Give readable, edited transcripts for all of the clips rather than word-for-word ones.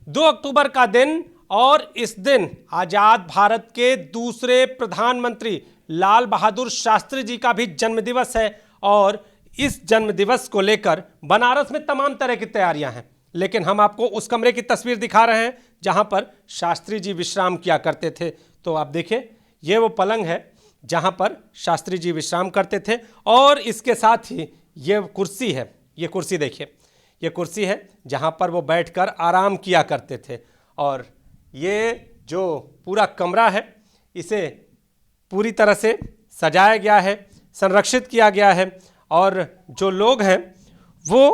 2 अक्टूबर का दिन और इस दिन आजाद भारत के दूसरे प्रधानमंत्री लाल बहादुर शास्त्री जी का भी जन्मदिवस है और इस जन्मदिवस को लेकर बनारस में तमाम तरह की तैयारियां हैं। लेकिन हम आपको उस कमरे की तस्वीर दिखा रहे हैं जहां पर शास्त्री जी विश्राम किया करते थे। तो आप देखिए, ये वो पलंग है जहां पर शास्त्री जी विश्राम करते थे और इसके साथ ही ये कुर्सी है। ये कुर्सी देखिए, ये कुर्सी है जहां पर वो बैठकर आराम किया करते थे। और ये जो पूरा कमरा है इसे पूरी तरह से सजाया गया है, संरक्षित किया गया है। और जो लोग हैं वो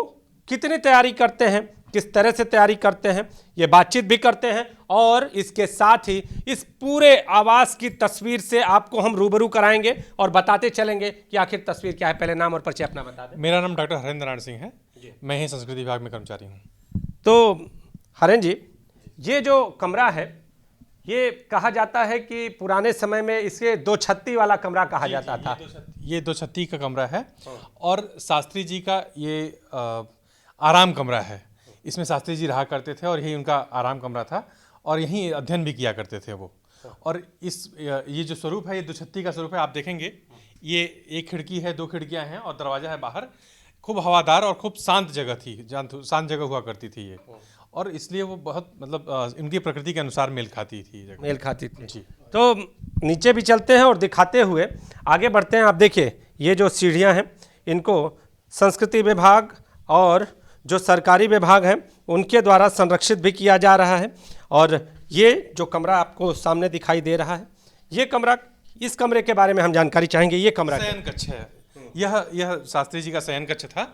कितनी तैयारी करते हैं, किस तरह से तैयारी करते हैं, ये बातचीत भी करते हैं। और इसके साथ ही इस पूरे आवास की तस्वीर से आपको हम रूबरू कराएंगे और बताते चलेंगे कि आखिर तस्वीर क्या है। पहले नाम और परिचय अपना बता दें। मेरा नाम डॉक्टर हरेंद्र नारायण सिंह है, मैं ही संस्कृति विभाग में कर्मचारी हूँ। तो हरेंद्र जी, ये जो कमरा है ये कहा जाता है कि पुराने समय में इसे 2 छत्ती वाला कमरा कहा जाता था। ये 2 छत्ती का कमरा है और शास्त्री जी का ये आराम कमरा है। इसमें शास्त्री जी रहा करते थे और यही उनका आराम कमरा था और यहीं अध्ययन भी किया करते थे वो। और ये जो स्वरूप है, ये 2 छत्ती का स्वरूप है। आप देखेंगे ये एक खिड़की है, 2 खिड़कियां हैं और दरवाजा है बाहर। खूब हवादार और खूब शांत जगह थी, शांत जगह हुआ करती थी ये। और इसलिए वो बहुत मतलब इनकी प्रकृति के अनुसार मेल खाती थी जगह। मेल खाती थी जी। तो नीचे भी चलते हैं और दिखाते हुए आगे बढ़ते हैं। आप देखिए, ये जो सीढ़ियां हैं इनको संस्कृति विभाग और जो सरकारी विभाग हैं उनके द्वारा संरक्षित भी किया जा रहा है। और ये जो कमरा आपको सामने दिखाई दे रहा है, ये कमरा, इस कमरे के बारे में हम जानकारी चाहेंगे। ये कमरा शयन कक्ष है। यह शास्त्री जी का शयन कक्ष था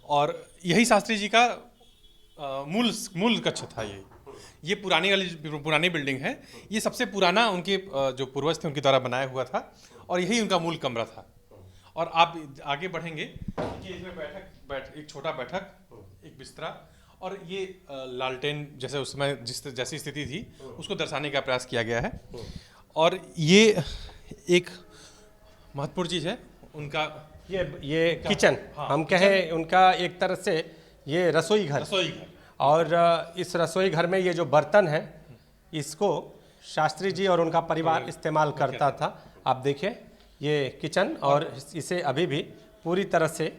और यही शास्त्री जी का मूल कक्ष था। ये पुरानी बिल्डिंग है। ये सबसे पुराना उनके जो पूर्वज थे उनके द्वारा बनाया हुआ था और यही उनका मूल कमरा था। और आप आगे बढ़ेंगे कि इसमें एक छोटा बैठक, एक बिस्तरा और ये लालटेन जैसे उस समय जैसी स्थिति थी उसको दर्शाने का प्रयास किया गया है। और ये एक महत्वपूर्ण चीज़ है उनका, ये किचन, हाँ, हम कहें उनका एक तरह से ये रसोई घर। और इस रसोई घर में ये जो बर्तन है इसको शास्त्री जी और उनका परिवार इस्तेमाल करता था। आप देखिए ये किचन और इसे अभी भी पूरी तरह से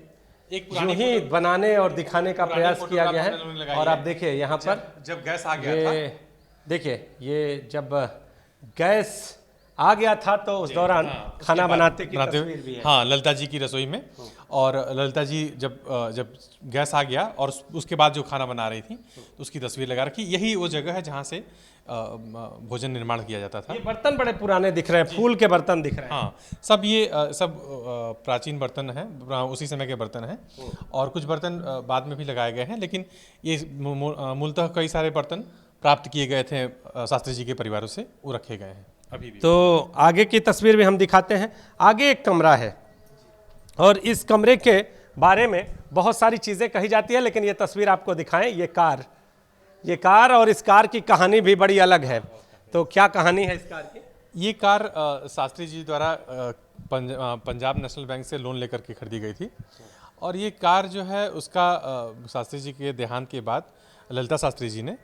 यूं ही बनाने और दिखाने का प्रयास किया गया है। और आप देखिए यहाँ पर जब गैस आ गया था, देखिए ये जब गैस आ गया था तो उस दौरान खाना बनाते की तस्वीर भी है। हाँ, ललिता जी की रसोई में। और ललिता जी जब गैस आ गया और उसके बाद जो खाना बना रही थी तो उसकी तस्वीर लगा रखी। यही वो जगह है जहाँ से भोजन निर्माण किया जाता था। ये बर्तन बड़े पुराने दिख रहे हैं, फूल के बर्तन दिख रहे हैं। हाँ, सब ये सब प्राचीन बर्तन हैं, उसी समय के बर्तन हैं। और कुछ बर्तन बाद में भी लगाए गए हैं, लेकिन ये मूलतः कई सारे बर्तन प्राप्त किए गए थे शास्त्री जी के परिवारों से, वो रखे गए हैं अभी भी। तो आगे की तस्वीर भी हम दिखाते हैं। आगे एक कमरा है और इस कमरे के बारे में बहुत सारी चीज़ें कही जाती है, लेकिन ये तस्वीर आपको दिखाएं। ये कार और इस कार की कहानी भी बड़ी अलग है। तो क्या कहानी है इस कार की? ये कार शास्त्री जी द्वारा पंजाब नेशनल बैंक से लोन लेकर के खरीदी गई थी। और ये कार जो है उसका शास्त्री जी के देहांत के बाद ललिता शास्त्री जी ने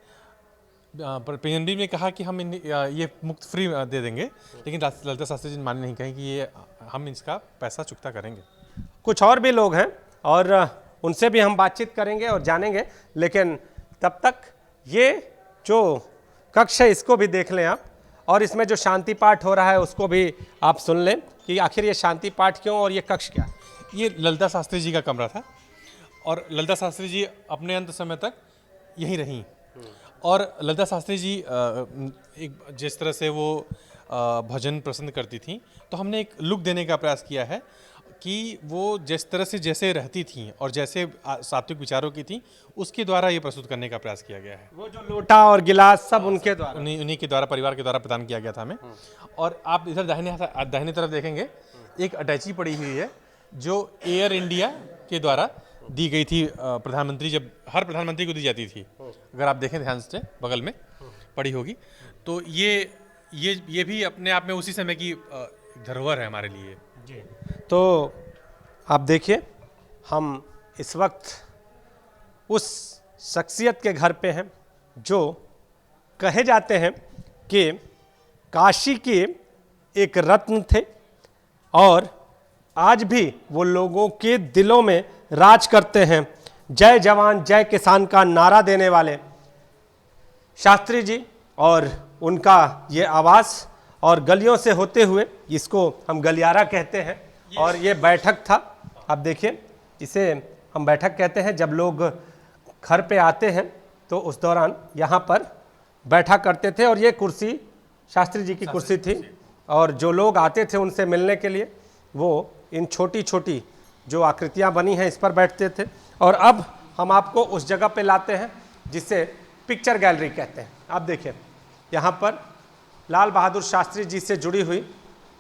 पीएनबी में कहा कि हम ये मुफ्त फ्री दे देंगे, लेकिन ललिता शास्त्री जी ने माने नहीं, कहीं कि ये हम इसका पैसा चुकता करेंगे। कुछ और भी लोग हैं और उनसे भी हम बातचीत करेंगे और जानेंगे, लेकिन तब तक ये जो कक्ष है इसको भी देख लें आप। और इसमें जो शांति पाठ हो रहा है उसको भी आप सुन लें कि आखिर ये शांति पाठ क्यों और ये कक्ष क्या। ये ललिता शास्त्री जी का कमरा था और ललिता शास्त्री जी अपने अंत समय तक यहीं रहीं। और ललिता शास्त्री जी एक जिस तरह से वो भजन पसंद करती थी, तो हमने एक लुक देने का प्रयास किया है कि वो जिस तरह से जैसे रहती थी और जैसे सात्विक विचारों की थी उसके द्वारा ये प्रस्तुत करने का प्रयास किया गया है। वो जो लोटा और गिलास सब उनके द्वारा, उन्हीं के द्वारा, परिवार के द्वारा प्रदान किया गया था हमें। और आप इधर दाहिने तरफ देखेंगे एक अटैची पड़ी हुई है जो एयर इंडिया के द्वारा दी गई थी। प्रधानमंत्री, जब हर प्रधानमंत्री को दी जाती थी, अगर आप देखें ध्यान से बगल में पड़ी होगी, तो ये भी अपने आप में उसी समय की धरोहर है हमारे लिए। तो आप देखिए, हम इस वक्त उस शख्सियत के घर पे हैं जो कहे जाते हैं कि काशी के एक रत्न थे और आज भी वो लोगों के दिलों में राज करते हैं। जय जवान जय किसान का नारा देने वाले शास्त्री जी और उनका ये आवास और गलियों से होते हुए, इसको हम गलियारा कहते हैं, और ये बैठक था। आप देखिए, इसे हम बैठक कहते हैं। जब लोग घर पे आते हैं तो उस दौरान यहाँ पर बैठा करते थे और ये कुर्सी शास्त्री जी की कुर्सी थी, और जो लोग आते थे उनसे मिलने के लिए वो इन छोटी छोटी जो आकृतियाँ बनी हैं इस पर बैठते थे। और अब हम आपको उस जगह पे लाते हैं जिसे पिक्चर गैलरी कहते हैं। आप देखिए, यहाँ पर लाल बहादुर शास्त्री जी से जुड़ी हुई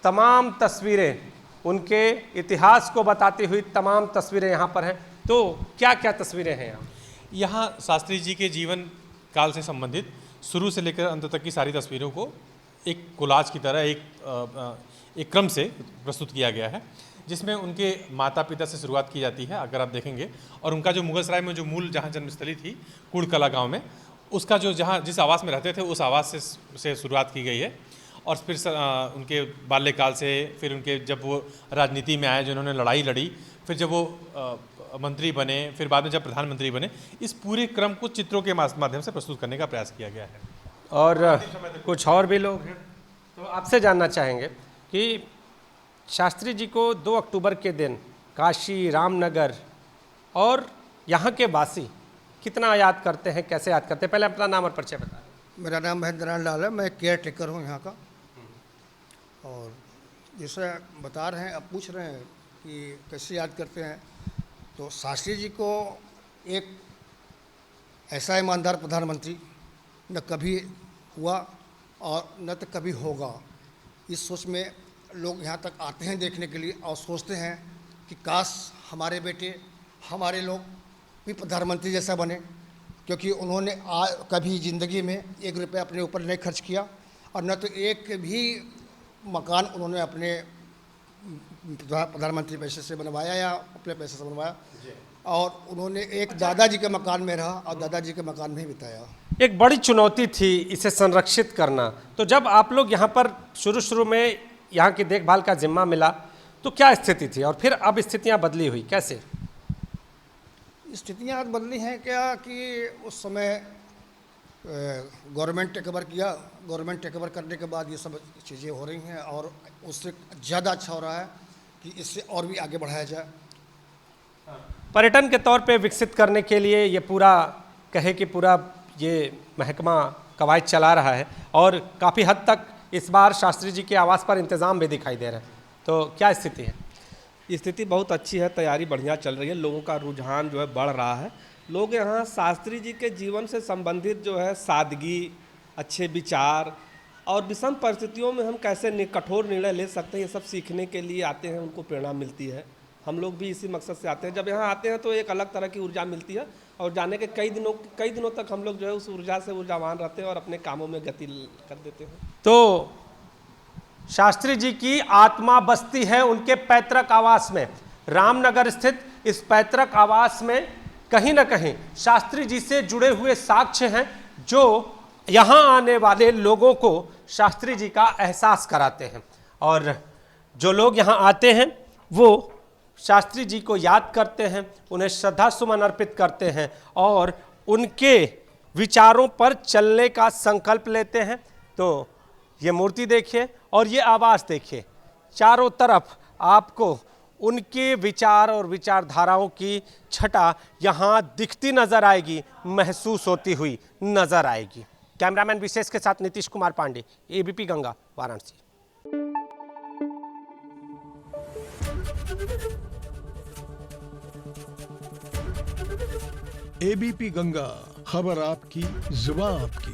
तमाम तस्वीरें, उनके इतिहास को बताती हुई तमाम तस्वीरें यहाँ पर हैं। तो क्या क्या तस्वीरें हैं यहाँ? यहाँ शास्त्री जी के जीवन काल से संबंधित शुरू से लेकर अंत तक की सारी तस्वीरों को एक कोलाज की तरह एक क्रम से प्रस्तुत किया गया है, जिसमें उनके माता पिता से शुरुआत की जाती है, अगर आप देखेंगे। और उनका जो मुगलसराय में जो मूल जहाँ जन्मस्थली थी, कुड़कला गांव में, उसका जो जहाँ जिस आवास में रहते थे उस आवास से शुरुआत की गई है। और फिर उनके बाल्यकाल से, फिर उनके जब वो राजनीति में आए, जिन्होंने लड़ाई लड़ी, फिर जब वो मंत्री बने, फिर बाद में जब प्रधानमंत्री बने, इस पूरे क्रम को चित्रों के माध्यम से प्रस्तुत करने का प्रयास किया गया है। और कुछ और भी लोग हैं, तो आपसे जानना चाहेंगे कि शास्त्री जी को 2 अक्टूबर के दिन काशी, रामनगर और यहाँ के वासी कितना याद करते हैं, कैसे याद करते हैं? पहले अपना नाम और परिचय बताएं। मेरा नाम महेंद्र लाल है, मैं केयर टेकर हूँ यहाँ का। और जैसे बता रहे हैं, अब पूछ रहे हैं कि कैसे याद करते हैं, तो शास्त्री जी को एक ऐसा ईमानदार प्रधानमंत्री न कभी हुआ और न तो कभी होगा, इस सोच में लोग यहाँ तक आते हैं देखने के लिए और सोचते हैं कि काश हमारे बेटे, हमारे लोग भी प्रधानमंत्री जैसा बने, क्योंकि उन्होंने कभी ज़िंदगी में 1 रुपया अपने ऊपर नहीं खर्च किया और न तो एक भी मकान उन्होंने अपने प्रधानमंत्री पैसे से बनवाया या अपने पैसे से बनवाया। और उन्होंने एक दादाजी के मकान में रहा और दादाजी के मकान में ही बिताया। एक बड़ी चुनौती थी इसे संरक्षित करना। तो जब आप लोग यहाँ पर शुरू में यहाँ की देखभाल का जिम्मा मिला तो क्या स्थिति थी, और फिर अब स्थितियाँ बदली हुई कैसे? स्थितियाँ बदली हैं क्या कि उस समय गवर्नमेंट टेक ओवर किया, गवर्नमेंट टेक ओवर करने के बाद ये सब चीज़ें हो रही हैं और उससे ज़्यादा अच्छा हो रहा है कि इससे और भी आगे बढ़ाया जाए। पर्यटन के तौर पे विकसित करने के लिए ये पूरा कहे कि पूरा ये महकमा कवायद चला रहा है और काफ़ी हद तक इस बार शास्त्री जी के आवास पर इंतज़ाम भी दिखाई दे रहा है। तो क्या स्थिति है? स्थिति बहुत अच्छी है, तैयारी बढ़िया चल रही है, लोगों का रुझान जो है बढ़ रहा है। लोग यहाँ शास्त्री जी के जीवन से संबंधित जो है सादगी, अच्छे विचार और विषम परिस्थितियों में हम कैसे कठोर निर्णय ले सकते हैं, ये सब सीखने के लिए आते हैं, उनको प्रेरणा मिलती है। हम लोग भी इसी मकसद से आते हैं। जब यहाँ आते हैं तो एक अलग तरह की ऊर्जा मिलती है और जाने के कई दिनों तक हम लोग जो है उस ऊर्जा से ऊर्जावान रहते हैं और अपने कामों में गति कर देते हैं। तो शास्त्री जी की आत्मा बसती है उनके पैतृक आवास में। रामनगर स्थित इस पैतृक आवास में कहीं ना कहीं शास्त्री जी से जुड़े हुए साक्ष्य हैं जो यहाँ आने वाले लोगों को शास्त्री जी का एहसास कराते हैं। और जो लोग यहाँ आते हैं वो शास्त्री जी को याद करते हैं, उन्हें श्रद्धा सुमन अर्पित करते हैं और उनके विचारों पर चलने का संकल्प लेते हैं। तो ये मूर्ति देखिए और ये आवास देखिए, चारों तरफ आपको उनके विचार और विचारधाराओं की छटा यहाँ दिखती नजर आएगी, महसूस होती हुई नजर आएगी। कैमरामैन विशेष के साथ नीतीश कुमार पांडे, एबीपी गंगा, वाराणसी। एबीपी गंगा, खबर आपकी, जुबान आपकी।